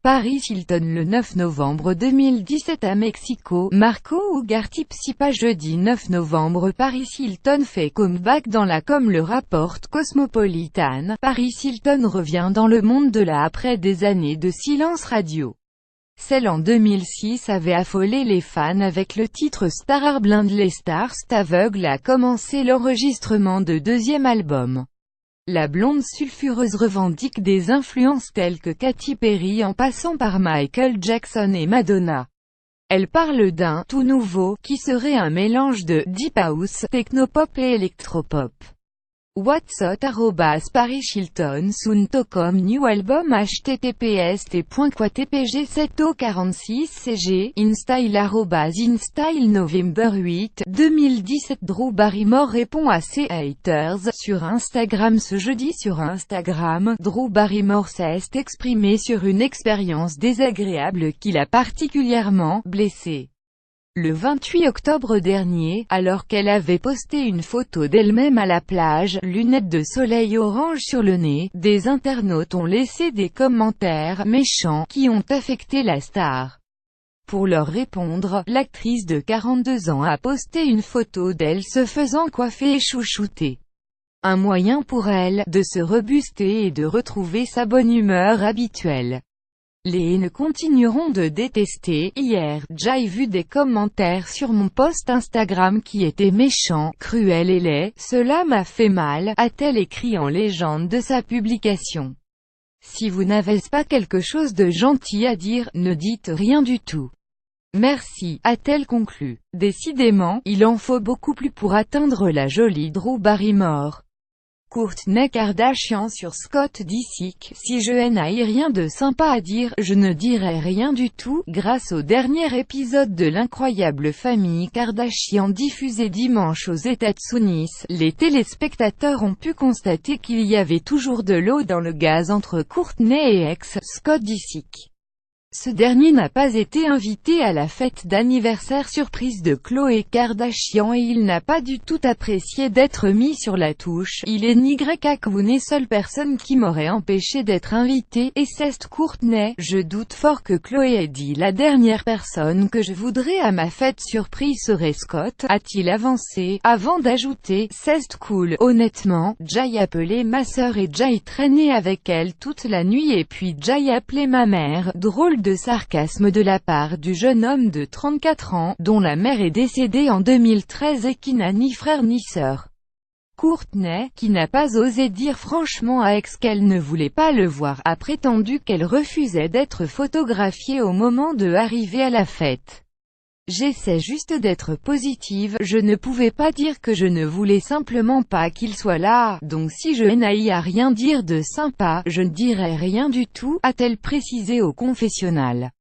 Paris Hilton le 9 novembre 2017 à Mexico. Marco Ugarte Tsipa. Jeudi 9 novembre, Paris Hilton fait comeback dans la com. Le rapporte Cosmopolitan. Paris Hilton revient dans le monde de la après des années de silence radio. Celle en 2006 avait affolé les fans avec le titre Star Blind. Les stars aveugles a commencé l'enregistrement de deuxième album. La blonde sulfureuse revendique des influences telles que Katy Perry en passant par Michael Jackson et Madonna. Elle parle d'un « tout nouveau » qui serait un mélange de « deep house », technopop et électropop. What's hot @Paris Hilton soon.com New album https://tpg7o46cg InStyle @InStyle November 8, 2017 Drew Barrymore répond à ses haters sur Instagram. Ce jeudi sur Instagram, Drew Barrymore s'est exprimé sur une expérience désagréable qui l'a particulièrement blessée. Le 28 octobre dernier, alors qu'elle avait posté une photo d'elle-même à la plage, lunettes de soleil orange sur le nez, des internautes ont laissé des commentaires méchants qui ont affecté la star. Pour leur répondre, l'actrice de 42 ans a posté une photo d'elle se faisant coiffer et chouchouter. Un moyen pour elle de se rebooster et de retrouver sa bonne humeur habituelle. Les haines continueront de détester. Hier, j'ai vu des commentaires sur mon post Instagram qui étaient méchants, cruels et laids. Cela m'a fait mal, a-t-elle écrit en légende de sa publication. Si vous n'avez pas quelque chose de gentil à dire, ne dites rien du tout. Merci, a-t-elle conclu. Décidément, il en faut beaucoup plus pour atteindre la jolie Drew Barrymore. Kourtney Kardashian sur Scott Disick. Si je n'ai rien de sympa à dire, je ne dirai rien du tout. Grâce au dernier épisode de l'incroyable famille Kardashian diffusé dimanche aux États-Unis, les téléspectateurs ont pu constater qu'il y avait toujours de l'eau dans le gaz entre Kourtney et ex-Scott Disick. Ce dernier n'a pas été invité à la fête d'anniversaire surprise de Khloé Kardashian et il n'a pas du tout apprécié d'être mis sur la touche. Il est une seule personne qui m'aurait empêché d'être invité, et c'est Kourtney. Je doute fort que Khloé ait dit la dernière personne que je voudrais à ma fête surprise serait Scott, a-t-il avancé, avant d'ajouter, c'est cool. Honnêtement, j'ai appelé ma sœur et j'ai traîné avec elle toute la nuit et puis j'ai appelé ma mère. Drôle de sarcasme de la part du jeune homme de 34 ans, dont la mère est décédée en 2013 et qui n'a ni frère ni sœur. Kourtney, qui n'a pas osé dire franchement à ex qu'elle ne voulait pas le voir, a prétendu qu'elle refusait d'être photographiée au moment de arriver à la fête. J'essaie juste d'être positive, je ne pouvais pas dire que je ne voulais simplement pas qu'il soit là, donc si je n'ai à rien dire de sympa, je ne dirai rien du tout, a-t-elle précisé au confessionnal.